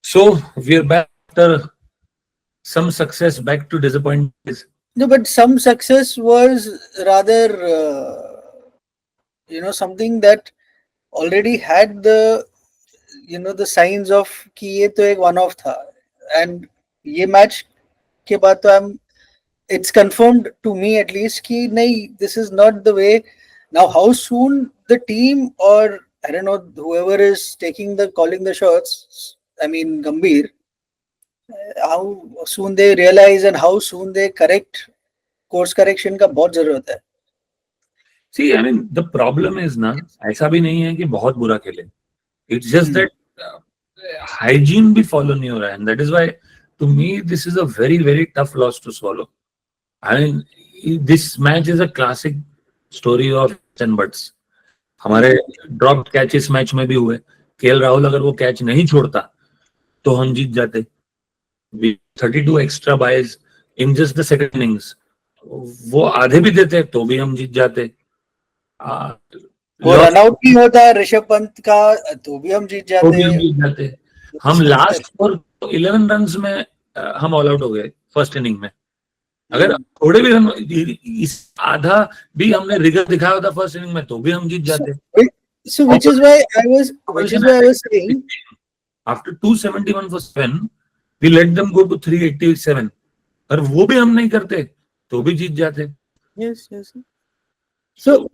So we're back after some success, back to disappointment. No, but some success was rather, something that already had the, the signs of कि ये तो एक one off था, and ये match के बाद तो it's confirmed to me at least कि नहीं, this is not the way. Now, how soon the team, or I don't know, whoever is calling the shots, I mean Gambhir, how soon they realize and how soon they correct, course correction का बहुत जरूरत है. See, I mean, the problem is ना, ऐसा भी नहीं है कि बहुत बुरा खेले. It's just that hygiene भी follow नहीं हो रहा है, and that is why, to me, this is a very, very tough loss to swallow. I mean, this match is a classic story of and buts. हमारे drop catch इस match में भी हुए. केएल राहुल अगर वो कैच नहीं छोड़ता तो हम जीत जाते. 32 extra byes in just the second innings. वो आधे भी देते तो भी हम जीत जाते. वो रन आउट नहीं होता ऋषभ पंत का तो भी हम जीत जाते. हम लास्ट फॉर 11 रन्स में हम ऑल आउट हो गए फर्स्ट इनिंग में. अगर थोड़े भी रन, इस आधा भी हमने रिगर दिखाया होता फर्स्ट इनिंग में तो भी हम जीत जाते. So which is why I was saying after 271 for 7 we let them go to 387. और वो भी हम नहीं करते तो भी जीत जाते. Yes. So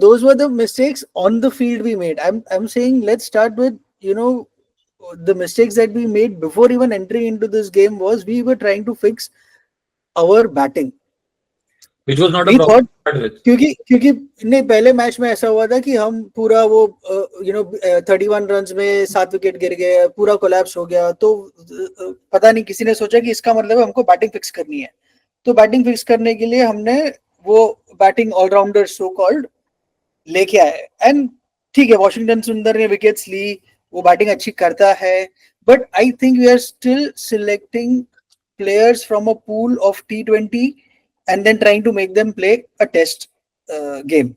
those were the mistakes on the field we made. I'm saying let's start with, the mistakes that we made before even entering into this game was we were trying to fix our batting. Which was not a problem. क्योंकि नहीं, पहले match में ऐसा हुआ था कि हम पूरा वो 31 रन्स में 7 विकेट गिर गए, पूरा कोलैप्स हो गया. तो पता नहीं किसी ने सोचा कि इसका मतलब है हमको बैटिंग फिक्स करनी है. तो बैटिंग फिक्स करने के लिए हमने वो बैटिंग ऑलराउंडर सो कॉल्ड लेके आए. एंड ठीक है, वॉशिंगटन सुंदर ने विकेट्स ली, वो बैटिंग अच्छी करता है, but I think we are still selecting players from a pool of T20 and then trying to make them play a test game.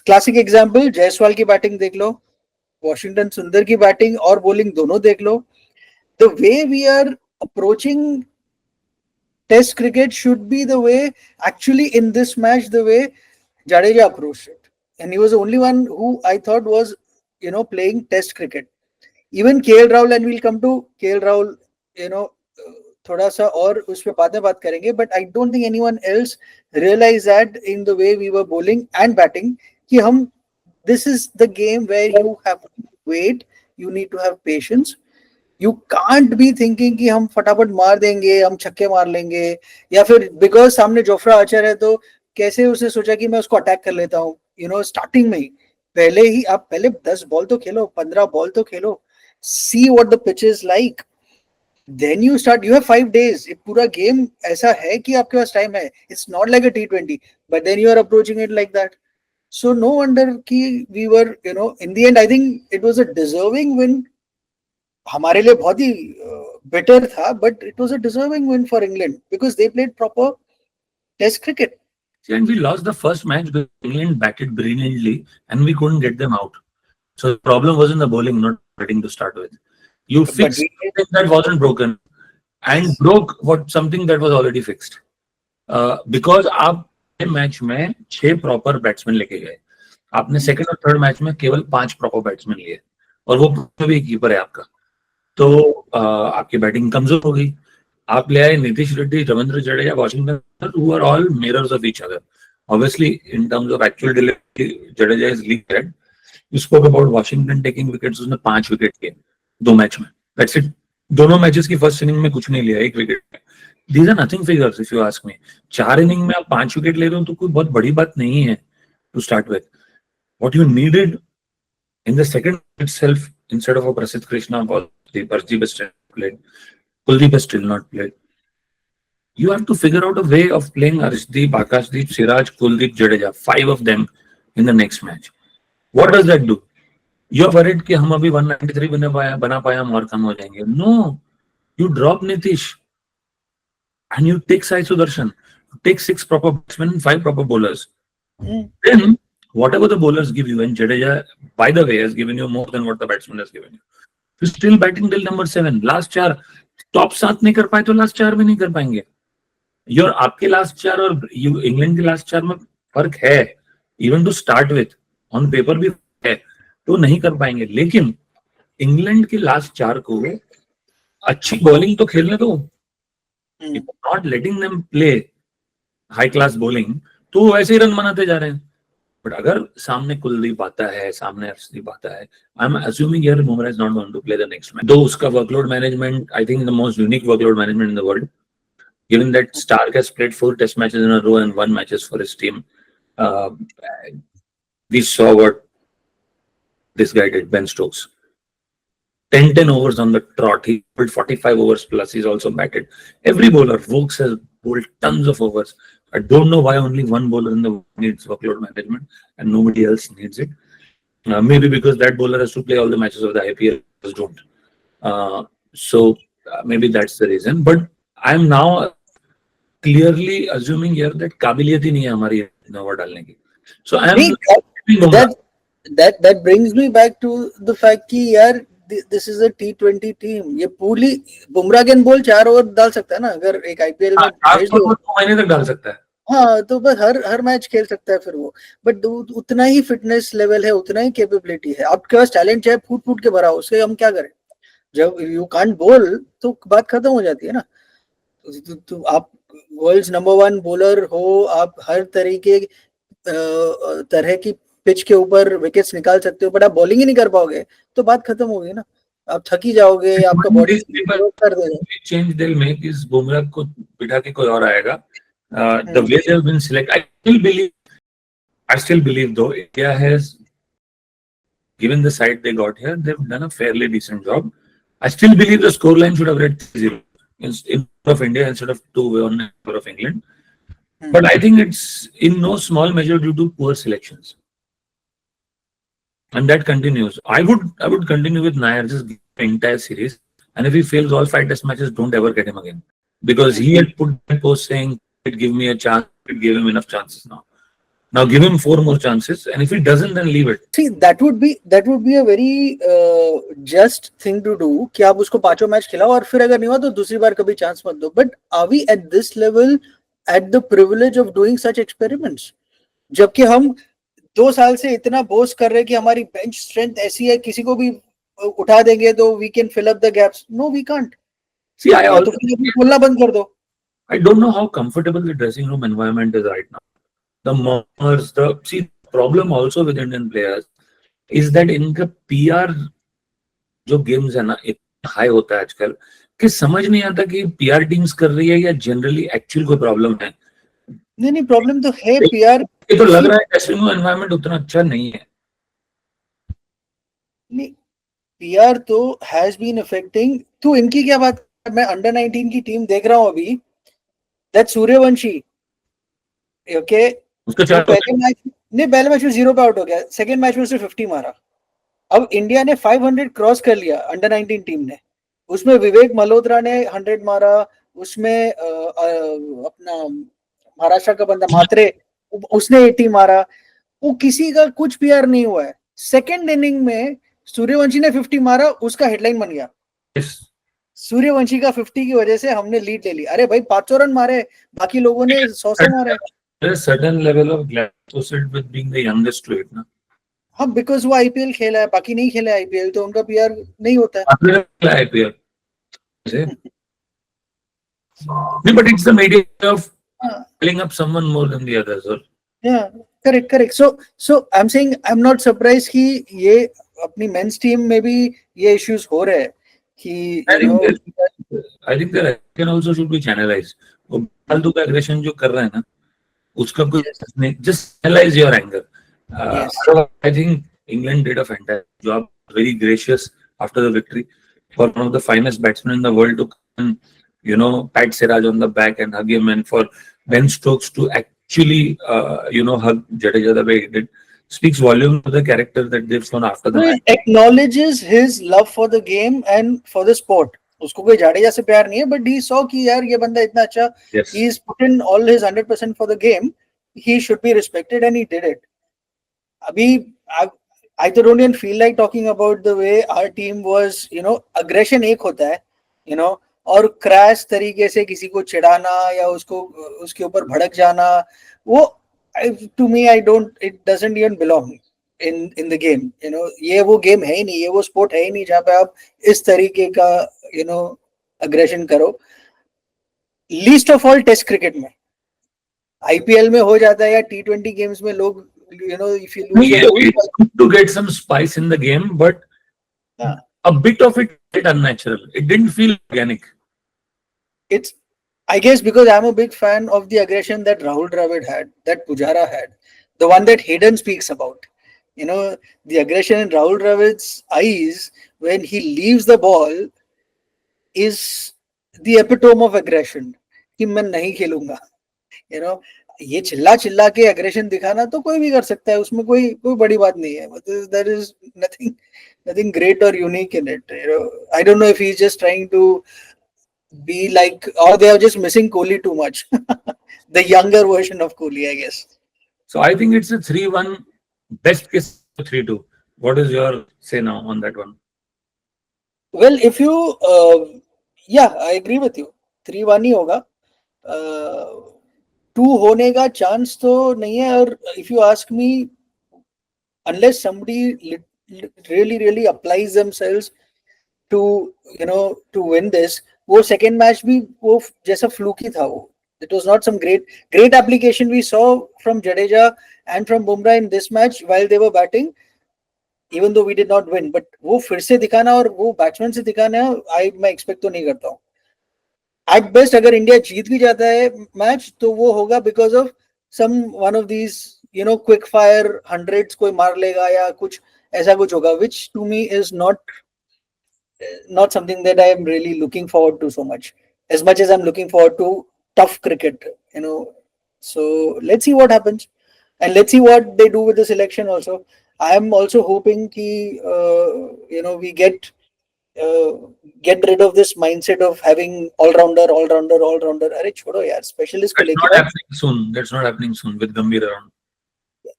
Classic example, Jaiswal की बैटिंग देख लो, वॉशिंगटन सुंदर की बैटिंग और बॉलिंग दोनों देख लो. The way we are approaching test cricket should be the way, actually in this match, the way Jadeja approached it. And he was the only one who I thought was, playing test cricket. Even KL Rahul, and we'll come to KL Rahul, थोड़ा सा और उस पे बाद में बात करेंगे, but I don't think anyone else realise that in the way we were bowling and batting कि हम, this is the game where you have to wait, you need to have patience. You can't be thinking कि हम फटाफट मार देंगे, हम छक्के मार लेंगे, या फिर बिकॉज सामने जोफ्रा आर्चर है तो कैसे उसने सोचा कि मैं उसको अटैक कर लेता हूँ. स्टार्टिंग में ही पहले 10 बॉल तो खेलो, 15 बॉल तो खेलो, see what the pitch is like. Then you have 5 days. एक पूरा गेम ऐसा है कि आपके पास टाइम है. It's not like a T20, but then you are approaching it like that. So no wonder कि we were, in the end, I think it was a deserving win. हमारे लिए बहुत ही better था, but it was a deserving win for England because they played proper test cricket. And we lost the first match because England batted brilliantly and we couldn't get them out. So the problem was in the bowling, not batting to start with. You fixed something that wasn't broken and broke something that was already fixed. Because आप match में 6 proper batsman लेके गए, आपने second और third match में केवल 5 proper batsman लिए और वो भी कीपर है आपका, तो आपकी बैटिंग कमजोर हो गई. आप ले आए Nitish Reddy, Ravindra Jadeja, Washington, who are all mirrors of each other. Obviously, in terms of actual delivery, Jadeja is league head. You spoke about Washington taking wickets, उसने 5 विकेट लिए 2 मैच में. That's it. दोनों मैचेस की फर्स्ट इनिंग में कुछ नहीं लिया, 1 wicket. These are nothing figures if you ask me. 4 inning में आप 5 विकेट ले रहे हो तो कोई बहुत बड़ी बात नहीं है to start with. What you needed in the second itself, instead of a Prasidh Krishna ball, Arshdeep has still played, Kuldeep has still not played. You have to figure out a way of playing Arshdeep, Akashdeep, Siraj, Kuldeep, Jadeja, 5 of them in the next match. What does that do? You are worried कि हम अभी 193 बना पाया हम और कम हो जाएंगे. No, you drop Nitish and you take Sai Sudarshan. You take 6 proper batsmen and 5 proper bowlers. Then whatever the bowlers give you, and Jadeja, by the way, has given you more than what the batsman has given you. You're still batting till number 7. Last 4 top 7 नहीं कर पाए तो last 4 में नहीं कर पाएंगे. Your आपके last 4 और इंग्लैंड के लास्ट 4 में फर्क है. Even to start with on paper भी है, तो नहीं कर पाएंगे. लेकिन इंग्लैंड के लास्ट 4 को अच्छी बॉलिंग तो खेलने दो. Not letting them play high class bowling, तो वैसे ही रन बनाते जा रहे हैं. बट अगर सामने कुलदीप आता है, सामने अर्शदीप आता है, I am assuming here Bumrah is not going to play the next match. Though उसका workload management, I think the most unique workload management in the world, given that Stark has played 4 test matches in a row and 1 matches for his team. We saw what this guy did, Ben Stokes. 10 overs on the trot. He bowled 45 overs plus. He's also batted. Every bowler, Vokes has bowled tons of overs. I don't know why only one bowler in the world needs workload management and nobody else needs it. Maybe because that bowler has to play all the matches of the IPL, others don't. Maybe that's the reason. But I'm now clearly assuming here that काबिलियत ही नहीं है हमारी over डालने की. So that brings me back to the fact कि यार this is a T20 team. ये पूरी बुमराह कैन बोल 4 ओवर डाल सकता है ना, अगर एक आईपीएल में 2 महीने तक डाल सकता है. हाँ, तो बस हर मैच खेल सकता है फिर वो. बट उतना ही फिटनेस लेवल है, उतना ही कैपेबिलिटी है. आपके पास टैलेंट चाहे फूट के भरा हो, उससे हम क्या करें. जब यू कांट बोल तो बात खत्म हो जाती है ना. तो आप वर्ल्ड्स नंबर 1 बॉलर हो, आप हर तरह की पिच के ऊपर विकेट्स निकाल सकते हो, बट आप बॉलिंग ही नहीं कर पाओगे तो बात खत्म होगी ना. आप थक ही जाओगे, आपका बॉडी कर देगा. चेंज दिल में कि बुमराह को बिठा के कोई और आएगा. The way they have been selected, I still believe though India has, given the side they got here, they've done a fairly decent job. I still believe the scoreline should have read 3-0 in of India instead of 2-1 of England. But I think it's in no small measure due to poor selections. And that continues. I would continue with Nair, just give the entire series. And if he fails all 5 test matches, don't ever get him again. Because he had put that post saying, give me a chance, it gave him enough chances now. Now give him 4 more chances, and if he doesn't, then leave it. See, that would be a very just thing to do. कि आप उसको 5 match खिलाओ और फिर अगर नहीं हुआ तो दूसरी बार कभी चांस मत दो. But are we at this level, at the privilege of doing such experiments? जबकि हम 2 साल से इतना बोस्ट कर रहे हैं कि हमारी बेंच स्ट्रेंथ ऐसी है, किसी को भी उठा देंगे तो we can fill up the gaps. No, we can't. See, I also बोलना बंद कर दो. I don't know how comfortable the dressing room environment is right now. The murmurs, the problem also with Indian players is that इनका PR जो games है ना इतना high होता है आजकल कि समझ नहीं आता कि PR टीम्स कर रही है या जनरली एक्चुअल कोई प्रॉब्लम है. नहीं प्रॉब्लम तो है PR. ये तो लग रहा है ड्रेसिंग रूम एनवायरनमेंट उतना अच्छा नहीं है. नहीं, PR तो हैज बीन अफेक्टिंग. तो इनकी क्या बात, मैं अंडर 19 की टीम देख रहा हूँ अभी. दैट सूर्यवंशी, ओके, पहले मैच में 0 पे आउट हो गया, सेकंड मैच में उसने 50 मारा. अब इंडिया ने 500 क्रॉस कर लिया अंडर 19 टीम ने. उसमें विवेक मल्होत्रा ने 100 मारा, उसमें अपना महाराष्ट्र का बंदा मात्रे उसने 80 मारा. वो किसी का कुछ PR नहीं हुआ है. सेकंड इनिंग में सूर्यवंशी ने 50 मारा, उसका हेडलाइन बन गया. सूर्यवंशी का 50 की वजह से हमने लीड ले ली. अरे भाई 500 रन मारे, बाकी लोगों ने 100 मारे. There's a certain level of gratitude with being the youngest to it, ना. हाँ, because वो IPL खेला है, बाकी नहीं खेला है IPL, तो उनका PR नहीं होता है. IPL. But it's the media of filling up someone more than the others. Or... Yeah, correct. So I'm saying I'm not surprised कि ये अपनी men's team में भी ये issues हो रहे हैं कि I think that aggression also should be channelized. वो फालतू का aggression जो कर रहा है ना, उसका कोई नहीं. Just channelize your anger. I think England did a fantastic job. Very gracious after the victory for one of the finest batsmen in the world to come and, pat Siraj on the back and hug him, and for Ben Stokes to actually, hug Jadeja the way he did, speaks volumes of the character that they've shown after the match. It acknowledges his love for the game and for the sport. उसको कोई जाडेजा से प्यार नहीं है, but he saw कि यार ये बंदा इतना अच्छा, he's put in all his 100% for the game, he should be respected, and he did it. अभी I don't even feel like talking about the way our team was, aggression एक होता है, और क्रैश तरीके से किसी को चिढ़ाना या उसको उसके ऊपर भड़क जाना, वो to me it doesn't even belong in the game, ये वो गेम है ही नहीं, ये वो स्पोर्ट है ही नहीं जहाँ पे आप इस तरीके का अग्रेशन करो, least of all test cricket में। आईपीएल में हो जाता है या T20 गेम्स में लोग, if you lose it's good to get some spice in the game, but a bit of it felt unnatural. It didn't feel organic. It's, I guess, because I'm a big fan of the aggression that Rahul Dravid had, that Pujara had, the one that Hayden speaks about. The aggression in Rahul Dravid's eyes when he leaves the ball is the epitome of aggression. कि मैं नहीं खेलूंगा, ये चिल्ला चिल्ला के aggression दिखाना तो कोई भी कर सकता है, उसमें कोई बड़ी बात नहीं है. There is nothing great or unique in it. I don't know if he's just trying to be like, or they are just missing Kohli too much. The younger version of Kohli, I guess. So I think it's a 3-1, best case 3-2. What is your say now on that one? Well, if you, yeah, I agree with you. 3-1 ही होगा. 2 होने का chance तो नहीं है, और if you ask me, unless somebody really applies themselves to, to win this, वो second match भी वो जैसा fluky था वो. It was not some great application we saw from Jadeja and from Bumrah in this match while they were batting, even though we did not win. But वो फिर से दिखाना और वो batsman से दिखाना मैं expect तो नहीं करता हूँ. At best, अगर इंडिया जीत भी जाता है मैच तो वो होगा because of one of these, quick fire hundreds कोई मार लेगा या कुछ ऐसा कुछ होगा, which to me is not something that I am really looking forward to so much as I'm looking forward to tough cricket, So let's see what happens, and let's see what they do with the selection also. I am also hoping कि we get rid of this mindset of having all-rounder. अरे छोड़ो यार, specialist को लेके. That's not happening soon with Gambhir around.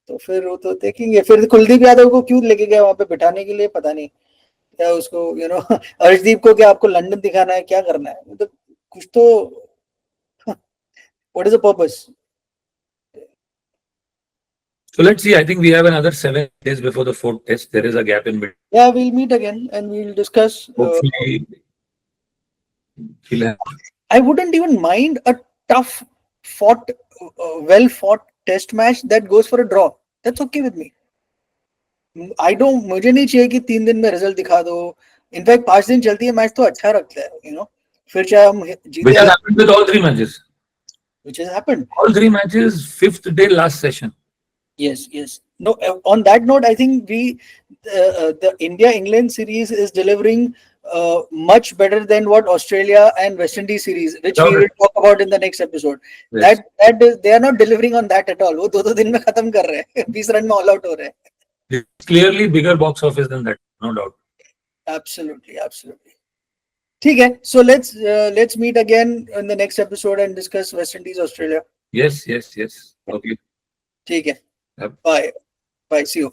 तो फिर वो तो देखेंगे, फिर कुलदीप यादव को क्यों लेके गया वहां पे बिठाने के लिए, पता नहीं क्या उसको, अर्शदीप को क्या आपको लंदन दिखाना है, क्या करना है, मतलब कुछ तो. What is the purpose? So let's see. I think we have another 7 days before the 4th test. There is a gap in between. Yeah, we'll meet again and we'll discuss. Hopefully, I wouldn't even mind a tough fought, well fought test match that goes for a draw. That's okay with me. मुझे नहीं चाहिए कि 3 दिन में result दिखा दो. In fact 5 दिन चलती है मैच तो अच्छा रखता है, फिर चाहे हम जीते. Which has happened with all 3 matches. Which has happened. All 3 matches, 5th day last session. Yes. No, on that note, I think the India-England series is delivering much better than what Australia and West Indies series, which we will talk about in the next episode. Yes. That is, they are not delivering on that at all. वो 2 दिन में खत्म कर रहे हैं, 20 run में all out हो रहे हैं. It's clearly bigger box office than that, no doubt. Absolutely. ठीक है. So let's meet again in the next episode and discuss West Indies, Australia. Yes. Okay. ठीक है. Yep. Bye. See you.